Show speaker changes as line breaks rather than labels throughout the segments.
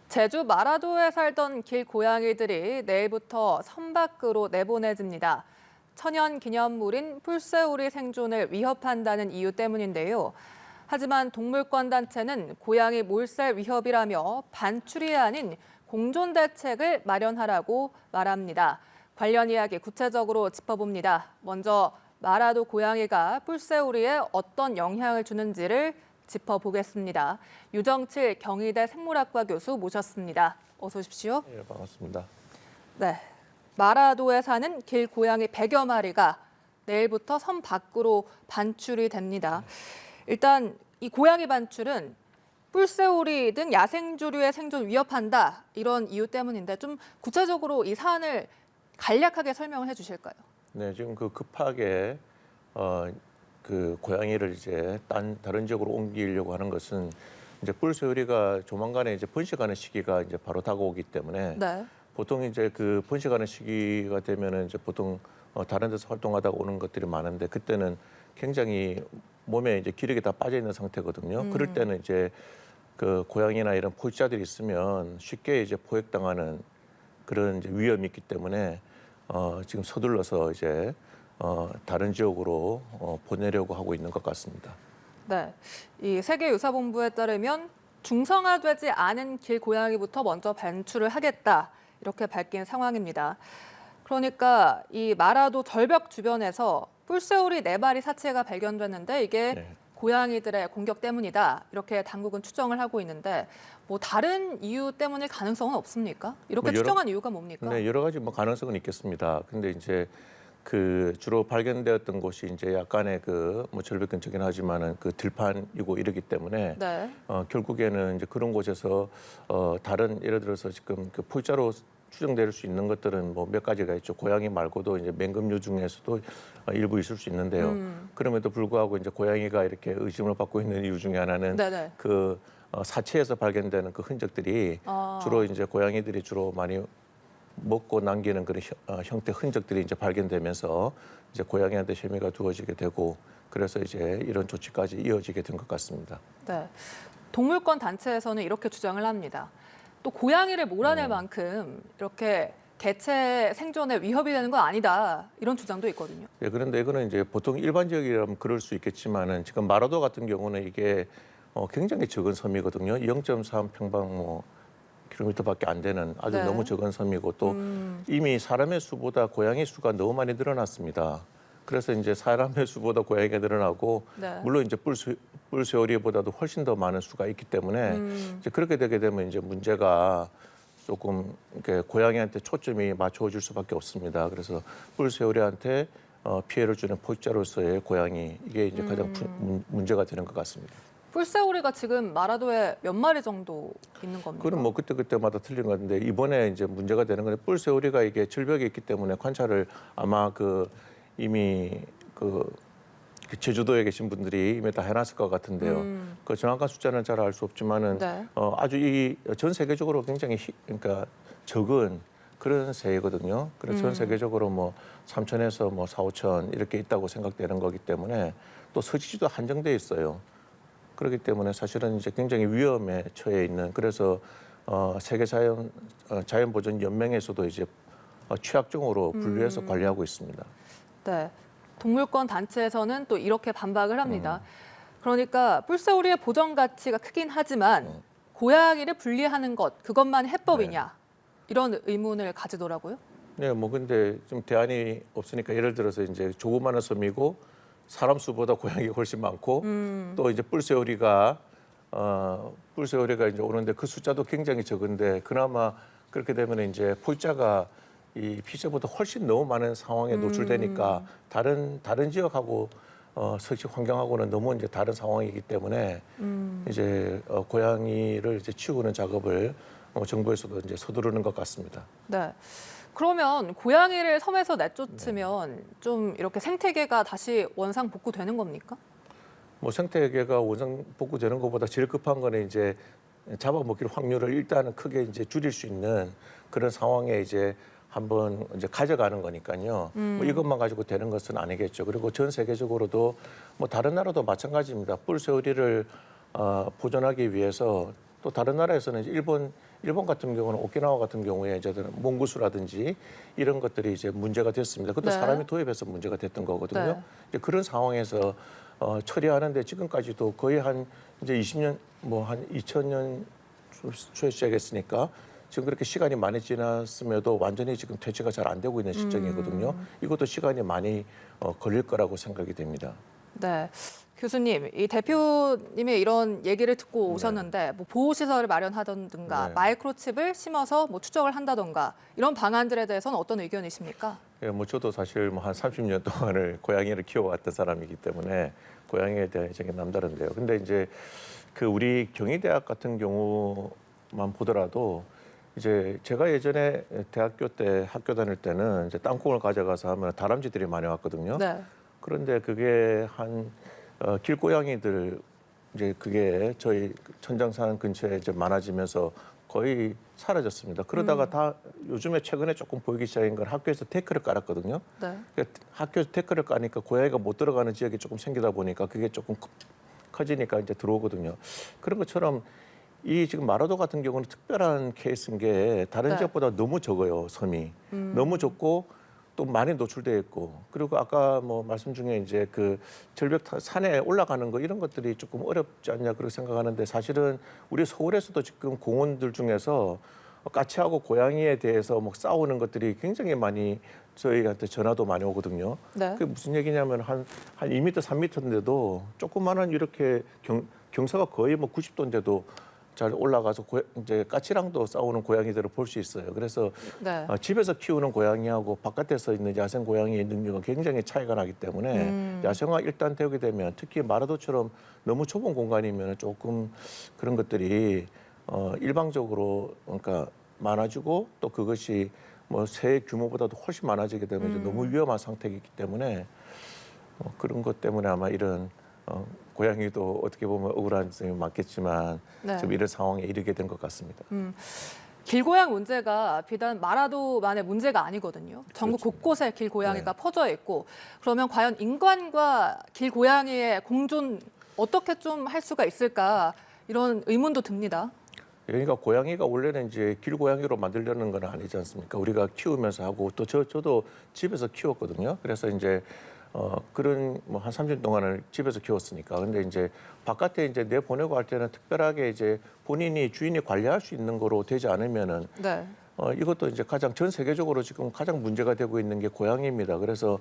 제주 마라도에 살던 길고양이들이 내일부터 섬 밖으로 내보내집니다. 천연 기념물인 풀새우리 생존을 위협한다는 이유 때문인데요. 하지만 동물권 단체는 고양이 몰살 위협이라며 반출이 아닌 공존 대책을 마련하라고 말합니다. 관련 이야기 구체적으로 짚어봅니다. 먼저 마라도 고양이가 풀새우리에 어떤 영향을 주는지를 짚어보겠습니다. 유정칠 경희대 생물학과 교수 모셨습니다. 어서 오십시오.
네, 반갑습니다.
네, 마라도에 사는 길고양이 100여 마리가 내일부터 섬 밖으로 반출이 됩니다. 일단 이 고양이 반출은 뿔새우리 등 야생조류의 생존 위협한다 이런 이유 때문인데 좀 구체적으로 이 사안을 간략하게 설명을 해주실까요?
네, 지금 급하게 그 고양이를 이제 다른 지역으로 옮기려고 하는 것은 이제 뿔새우리가 조만간에 이제 번식하는 시기가 이제 바로 다가오기 때문에
네.
보통 이제 그 번식하는 시기가 되면은 이제 보통 다른 데서 활동하다가 오는 것들이 많은데 그때는 굉장히 몸에 이제 기력이 다 빠져 있는 상태거든요. 그럴 때는 이제 그 고양이나 이런 포식자들이 있으면 쉽게 이제 포획당하는 그런 이제 위험이 있기 때문에 지금 서둘러서 이제 다른 지역으로 보내려고 하고 있는 것 같습니다.
네, 이 세계유사본부에 따르면 중성화되지 않은 길고양이부터 먼저 반출을 하겠다 이렇게 밝힌 상황입니다. 그러니까 이 마라도 절벽 주변에서 뿔새우리 4마리 사체가 발견됐는데 이게
네.
고양이들의 공격 때문이다 이렇게 당국은 추정을 하고 있는데 뭐 다른 이유 때문일 가능성은 없습니까? 이렇게 추정한 이유가 뭡니까?
네, 여러 가지 뭐 가능성은 있겠습니다. 근데 이제 그 주로 발견되었던 곳이 이제 약간의 그 뭐 절벽 근처긴 하지만은 그 들판이고 이러기 때문에
네.
결국에는 이제 그런 곳에서 다른 예를 들어서 지금 그 포식자로 추정될 수 있는 것들은 뭐 몇 가지가 있죠. 고양이 말고도 이제 맹금류 중에서도 일부 있을 수 있는데요. 그럼에도 불구하고 이제 고양이가 이렇게 의심을 받고 있는 이유 중에 하나는
네네.
그 사체에서 발견되는 그 흔적들이 주로 이제 고양이들이 주로 많이 먹고 남기는 그런 형태 흔적들이 이제 발견되면서 이제 고양이한테 혐의가 두어지게 되고 그래서 이제 이런 조치까지 이어지게 된 것 같습니다.
네. 동물권 단체에서는 이렇게 주장을 합니다. 또 고양이를 몰아낼 만큼 이렇게 개체 생존에 위협이 되는 건 아니다. 이런 주장도 있거든요.
예, 그런데 이거는 이제 보통 일반적이라면 그럴 수 있겠지만은 지금 마라도 같은 경우는 이게 굉장히 적은 섬이거든요. 0.3 평방 킬로미터밖에 안 되는 아주
네.
너무 적은 섬이고 또 이미 사람의 수보다 고양이 수가 너무 많이 늘어났습니다. 그래서 이제 사람의 수보다 고양이가 늘어나고
네.
물론 이제 뿔새우리보다도 훨씬 더 많은 수가 있기 때문에 이제 그렇게 되게 되면 이제 문제가 조금 이렇게 고양이한테 초점이 맞춰질 수밖에 없습니다. 그래서 뿔새우리한테 피해를 주는 포식자로서의 고양이 이게 이제 가장 문제가 되는 것 같습니다.
뿔새우리가 지금 마라도에 몇 마리 정도 있는 겁니까?
그건 뭐 그때마다 틀린 것 같은데 이번에 이제 문제가 되는 건 뿔새우리가 이게 절벽에 있기 때문에 관찰을 아마 이미 제주도에 계신 분들이 이미 다 해놨을 것 같은데요. 그 정확한 숫자는 잘 알 수 없지만은
네.
아주 전 세계적으로 굉장히 그러니까 적은 그런 새이거든요. 그래서 전 세계적으로 뭐 3천에서 뭐 4, 5천 이렇게 있다고 생각되는 거기 때문에 또 서식지도 한정돼 있어요. 그렇기 때문에 사실은 이제 굉장히 위험에 처해 있는 그래서 세계 자연보전 연맹에서도 이제 취약종으로 분류해서 관리하고 있습니다.
네. 동물권 단체에서는 또 이렇게 반박을 합니다. 그러니까 뿔새우리의 보전 가치가 크긴 하지만 고양이를 분리하는 것, 그것만 해법이냐 이런 의문을 가지더라고요.
네, 뭐 근데 좀 대안이 없으니까 예를 들어서 이제 조그마한 섬이고 사람 수보다 고양이가 훨씬 많고 또 이제 뿔새우리가 이제 오는데 그 숫자도 굉장히 적은데 그나마 그렇게 되면 이제 포식자가 이 피해자보다 훨씬 너무 많은 상황에 노출되니까 다른 지역하고 서식 환경하고는 너무 이제 다른 상황이기 때문에 이제 고양이를 이제 치우는 작업을 정부에서도 이제 서두르는 것 같습니다.
네. 그러면 고양이를 섬에서 내쫓으면 좀 이렇게 생태계가 다시 원상 복구되는 겁니까?
뭐 생태계가 원상 복구되는 것보다 제일 급한 거는 이제 잡아먹힐 확률을 일단은 크게 이제 줄일 수 있는 그런 상황에 이제 한번 이제 가져가는 거니까요. 뭐 이것만 가지고 되는 것은 아니겠죠. 그리고 전 세계적으로도 뭐 다른 나라도 마찬가지입니다. 뿔새우리를 보존하기 위해서 또 다른 나라에서는 이제 일본 같은 경우는 오키나와 같은 경우에 이제 몽구수라든지 이런 것들이 이제 문제가 됐습니다. 그것도
네.
사람이 도입해서 문제가 됐던 거거든요.
네.
이제 그런 상황에서 처리하는데 지금까지도 거의 한 이제 20년 뭐 한 2000년 초에 시작했으니까 지금 그렇게 시간이 많이 지났음에도 완전히 지금 퇴치가 잘 안 되고 있는 시점이거든요. 이것도 시간이 많이 걸릴 거라고 생각이 됩니다.
네. 교수님, 이 대표님의 이런 얘기를 듣고 오셨는데 뭐 보호시설을 마련하던가
네.
마이크로칩을 심어서 뭐 추적을 한다던가 이런 방안들에 대해서는 어떤 의견이십니까?
예, 뭐 저도 사실 뭐 한 30년 동안을 고양이를 키워왔던 사람이기 때문에 고양이에 대한 애정이 남다른데요. 근데 이제 그 우리 경희대학 같은 경우만 보더라도 이제 제가 예전에 대학교 때 학교 다닐 때는 이제 땅콩을 가져가서 하면 다람쥐들이 많이 왔거든요.
네.
그런데 그게 한 길고양이들 이제 그게 저희 천장산 근처에 이제 많아지면서 거의 사라졌습니다. 그러다가 다 요즘에 최근에 조금 보이기 시작한 건 학교에서 데크를 깔았거든요.
네.
그러니까 학교에서 데크를 까니까 고양이가 못 들어가는 지역이 조금 생기다 보니까 그게 조금 커지니까 이제 들어오거든요. 그런 것처럼 이 지금 마라도 같은 경우는 특별한 케이스인 게 다른
네.
지역보다 너무 적어요, 섬이. 너무 적고 또 많이 노출되어 있고, 그리고 아까 뭐 말씀 중에 이제 그 절벽 산에 올라가는 거 이런 것들이 조금 어렵지 않냐 그렇게 생각하는데, 사실은 우리 서울에서도 지금 공원들 중에서 까치하고 고양이에 대해서 뭐 싸우는 것들이 굉장히 많이 저희한테 전화도 많이 오거든요.
네.
그게 무슨 얘기냐면 한 2m, 3m인데도 조그마한 이렇게 경사가 거의 뭐 90도인데도 잘 올라가서 이제 까치랑도 싸우는 고양이들을 볼 수 있어요. 그래서
네.
집에서 키우는 고양이하고 바깥에서 있는 야생 고양이의 능력은 굉장히 차이가 나기 때문에 야생화 일단 되게 되면 특히 마라도처럼 너무 좁은 공간이면 조금 그런 것들이 일방적으로 그러니까 많아지고 또 그것이 뭐 새 규모보다도 훨씬 많아지게 되면 이제 너무 위험한 상태이기 때문에 그런 것 때문에 아마 이런 고양이도 어떻게 보면 억울한 점이 많겠지만
네.
좀 이런 상황에 이르게 된 것 같습니다.
길고양 문제가 비단 마라도만의 문제가 아니거든요. 전국
그렇죠.
곳곳에 길고양이가 퍼져 있고, 그러면 과연 인간과 길고양이의 공존 어떻게 좀 할 수가 있을까 이런 의문도 듭니다.
그러니까 고양이가 원래는 이제 길고양이로 만들려는 건 아니지 않습니까? 우리가 키우면서 하고 또 저도 집에서 키웠거든요. 그래서 이제 그런 뭐 한 30년 동안을 집에서 키웠으니까. 근데 이제 바깥에 이제 내 보내고 할 때는 특별하게 이제 본인이 주인이 관리할 수 있는 거로 되지 않으면은
네.
이것도 이제 가장 전 세계적으로 지금 가장 문제가 되고 있는 게 고양이입니다. 그래서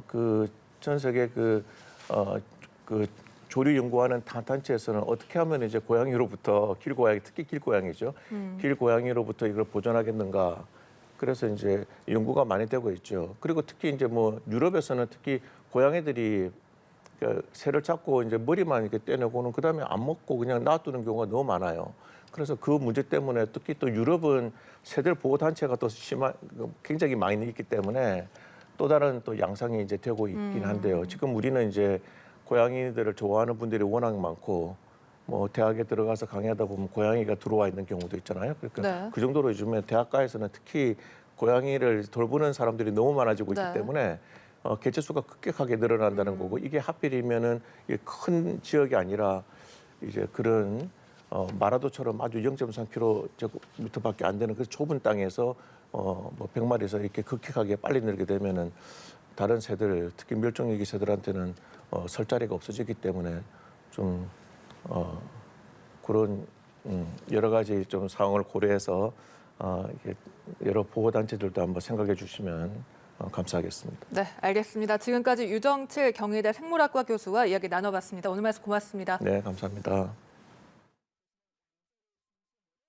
그 전 세계 그 조류 연구하는 단체에서는 어떻게 하면 이제 고양이로부터 길고양이, 특히 길고양이죠. 길고양이로부터 이걸 보존하겠는가. 그래서 이제 연구가 많이 되고 있죠. 그리고 특히 이제 뭐 유럽에서는 특히 고양이들이 새를 잡고 이제 머리만 이렇게 떼내고는 그다음에 안 먹고 그냥 놔두는 경우가 너무 많아요. 그래서 그 문제 때문에 특히 또 유럽은 새들 보호 단체가 또 굉장히 많이 있기 때문에 또 다른 또 양상이 이제 되고 있긴 한데요. 지금 우리는 이제 고양이들을 좋아하는 분들이 워낙 많고 뭐 대학에 들어가서 강의하다 보면 고양이가 들어와 있는 경우도 있잖아요. 그러니까
네.
그 정도로 요즘에 대학가에서는 특히 고양이를 돌보는 사람들이 너무 많아지고 있기
네.
때문에 개체수가 급격하게 늘어난다는 거고, 이게 하필이면은 이게 큰 지역이 아니라 이제 그런 마라도처럼 아주 0.3km밖에 안 되는 그 좁은 땅에서 뭐 100마리에서 이렇게 급격하게 빨리 늘게 되면은 다른 새들, 특히 멸종위기 새들한테는 설 자리가 없어지기 때문에 좀 그런 여러 가지 좀 상황을 고려해서 이게 여러 보호 단체들도 한번 생각해 주시면 감사하겠습니다.
네, 알겠습니다. 지금까지 유정칠 경희대 생물학과 교수와 이야기 나눠봤습니다. 오늘 말씀 고맙습니다.
네, 감사합니다.